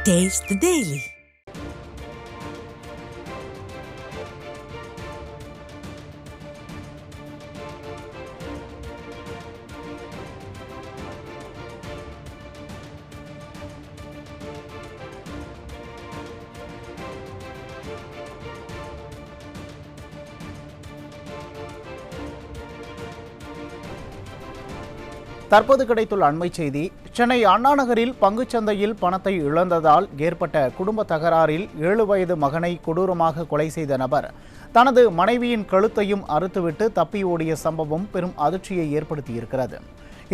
Taste the Daily. தற்போது கிடைத்துள்ள அண்மை செய்தி. சென்னை அண்ணா நகரில் பங்குச்சந்தையில் பணத்தை இழந்ததால் ஏற்பட்ட குடும்ப தகராறில் 7 வயது மகனை கொடூரமாக கொலை செய்த நபர் தனது மனைவியின் கழுத்தையும் அறுத்துவிட்டு தப்பி ஓடிய சம்பவம் பெரும் அதிர்ச்சியை ஏற்படுத்தியிருக்கிறது.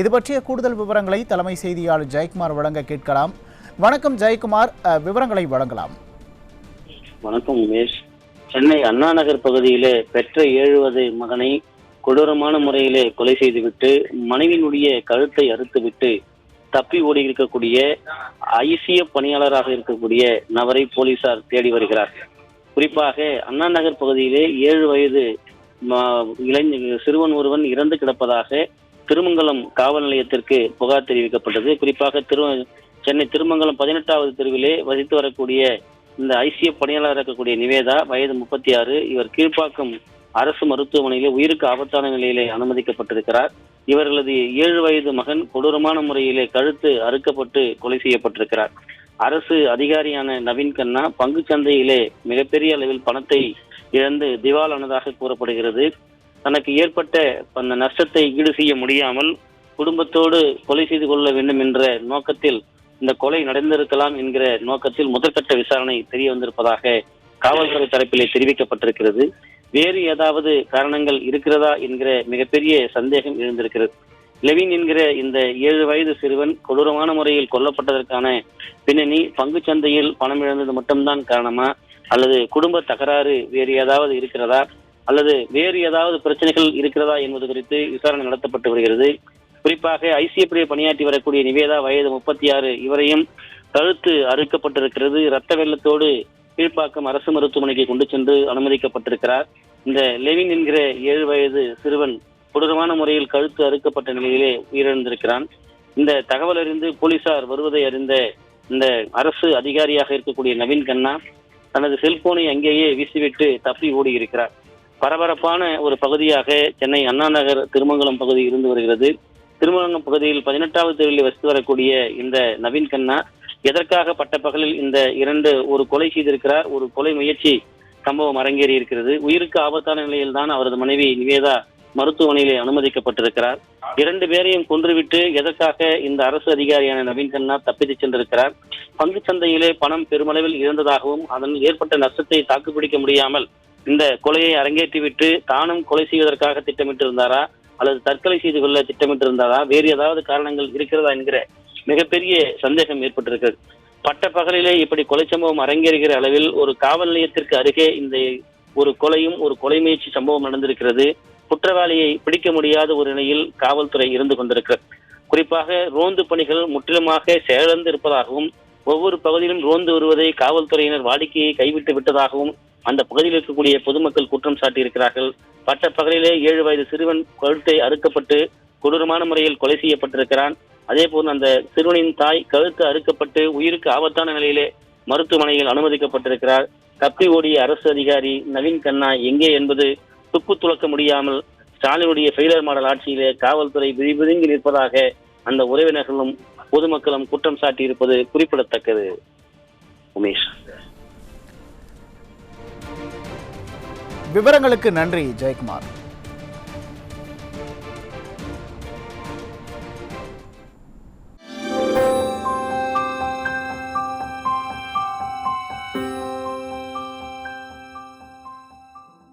இது பற்றிய கூடுதல் விவரங்களை தலைமை செய்தியாளர் ஜெயக்குமார் வழங்க கேட்கலாம். வணக்கம் ஜெயக்குமார், விவரங்களை வழங்கலாம். வணக்கம் உமேஷ். சென்னை அண்ணா நகர் பகுதியிலே பெற்ற 7 வயது மகனை கொடூரமான முறையிலே கொலை செய்துவிட்டு மனைவியினுடைய கழுத்தை அறுத்துவிட்டு தப்பி ஓடி இருக்கக்கூடிய ஐசிஎஃப் பணியாளராக இருக்கக்கூடிய நபரை போலீசார் தேடி வருகிறார்கள். குறிப்பாக அண்ணா நகர் பகுதியிலே 7 வயது சிறுவன் ஒருவன் இறந்து கிடப்பதாக திருமங்கலம் காவல் நிலையத்திற்கு புகார் தெரிவிக்கப்பட்டது. குறிப்பாக சென்னை திருமங்கலம் 18வது தெருவிலே வசித்து வரக்கூடிய இந்த ஐசிஎஃப் பணியாளராக இருக்கக்கூடிய நிவேதா, வயது 36. இவர் கீழ்ப்பாக்கம் அரசு மருத்துவமனையிலே உயிருக்கு ஆபத்தான நிலையிலே அனுமதிக்கப்பட்டிருக்கிறார். இவர்களது 7 வயது மகன் கொடூரமான முறையிலே கழுத்து அறுக்கப்பட்டு கொலை செய்யப்பட்டிருக்கிறார். அரசு அதிகாரியான நவீன் கண்ணா பங்கு சந்தையிலே மிகப்பெரிய அளவில் பணத்தை இழந்து திவாலானதாக கூறப்படுகிறது. தனக்கு ஏற்பட்ட அந்த நஷ்டத்தை ஈடு செய்ய முடியாமல் குடும்பத்தோடு கொலை செய்து கொள்ள வேண்டும் என்ற நோக்கத்தில் இந்த கொலை நடந்திருக்கலாம் என்கிற நோக்கத்தில் முதற்கட்ட விசாரணை தெரிய வந்திருப்பதாக காவல்துறை தரப்பிலே தெரிவிக்கப்பட்டிருக்கிறது. வேறு ஏதாவது காரணங்கள் இருக்கிறதா என்கிற மிகப்பெரிய சந்தேகம் எழுந்திருக்கிறது. லெவின் என்கிற இந்த 7 வயது சிறுவன் கொடூரமான முறையில் கொல்லப்பட்டதற்கான பின்னணி பங்கு சந்தையில் பணம் இழந்தது மட்டும்தான் காரணமா, அல்லது குடும்ப தகராறு வேறு ஏதாவது இருக்கிறதா, அல்லது வேறு ஏதாவது பிரச்சனைகள் இருக்கிறதா என்பது குறித்து விசாரணை நடத்தப்பட்டு வருகிறது. குறிப்பாக ஐசிஎஃப் பணியாற்றி வரக்கூடிய நிவேதா, வயது 36. இவரையும் கழுத்து அறுக்கப்பட்டிருக்கிறது. இரத்த வெள்ளத்தோடு கீழ்ப்பாக்கம் அரசு மருத்துவமனைக்கு கொண்டு சென்று அனுமதிக்கப்பட்டிருக்கிறார். இந்த லெவின் என்கிற 7 வயது சிறுவன் கொடூரமான முறையில் கழுத்து அறுக்கப்பட்ட நிலையிலே உயிரிழந்திருக்கிறான். இந்த தகவல் அறிந்து போலீசார் வருவதை அறிந்த இந்த அரசு அதிகாரியாக இருக்கக்கூடிய நவீன் கண்ணா தனது செல்போனை அங்கேயே வீசிவிட்டு தப்பி ஓடி இருக்கிறார். பரபரப்பான ஒரு பகுதியாக சென்னை அண்ணா நகர் திருமங்கலம் பகுதி இருந்து வருகிறது. திருமங்கலம் பகுதியில் 18வது தெருவில் வசித்து வரக்கூடிய இந்த நவீன் கண்ணா எதற்காக பட்டப்பகலில் இந்த ஒரு கொலை செய்திருக்கிறார். ஒரு கொலை முயற்சி சம்பவம் அரங்கேறி இருக்கிறது. உயிருக்கு ஆபத்தான நிலையில் தான் அவரது மனைவி நிவேதா மருத்துவமனையிலே அனுமதிக்கப்பட்டிருக்கிறார். 2 பேரையும் கொன்றுவிட்டு எதற்காக இந்த அரசு அதிகாரியான நவீன் கண்ணா தப்பித்து சென்றிருக்கிறார். பங்கு சந்தையிலே பணம் பெருமளவில் இழந்ததாகவும் அதன் ஏற்பட்ட நஷ்டத்தை தாக்குப்பிடிக்க முடியாமல் இந்த கொலையை அரங்கேற்றிவிட்டு தானும் கொலை செய்வதற்காக திட்டமிட்டிருந்தாரா, அல்லது தற்கொலை செய்து கொள்ள திட்டமிட்டிருந்தாரா, வேறு ஏதாவது காரணங்கள் இருக்கிறதா என்கிற மிகப்பெரிய சந்தேகம் ஏற்பட்டிருக்கிறது. பட்ட பகலிலே இப்படி கொலை சம்பவம் அரங்கேறுகிற அளவில் ஒரு காவல் நிலையத்திற்கு அருகே இந்த ஒரு கொலையும் ஒரு கொலை முயற்சி சம்பவம் நடந்திருக்கிறது. குற்றவாளியை பிடிக்க முடியாத ஒரு நிலையில் காவல்துறை இருந்து கொண்டிருக்கிறது. குறிப்பாக ரோந்து பணிகள் முற்றிலுமாக செயலிழந்து இருப்பதாகவும் ஒவ்வொரு பகுதியிலும் ரோந்து வருவதை காவல்துறையினர் வாடிக்கையை கைவிட்டு விட்டதாகவும் அந்த பகுதியில் இருக்கக்கூடிய பொதுமக்கள் குற்றம் சாட்டியிருக்கிறார்கள். பட்ட பகலிலே 7 வயது சிறுவன் கழுத்தை அறுக்கப்பட்டு கொடூரமான முறையில் கொலை செய்யப்பட்டிருக்கிறான். அதே போல் அந்த சிறுவனின் தாய் கழுத்து அறுக்கப்பட்டு உயிருக்கு ஆபத்தான நிலையிலே மருத்துவமனையில் அனுமதிக்கப்பட்டிருக்கிறார். தப்பி ஓடிய அரசு அதிகாரி நவீன் கண்ணா எங்கே என்பது துப்பு துளக்க முடியாமல் ஸ்டாலினுடைய ஃபெயிலர் மாடல் ஆட்சியிலே காவல்துறை விழிபிதுங்கி நிற்பதாக அந்த உறவினர்களும் பொதுமக்களும் குற்றம் சாட்டி இருப்பது குறிப்பிடத்தக்கது. உமேஷ், விவரங்களுக்கு நன்றி ஜெயக்குமார்.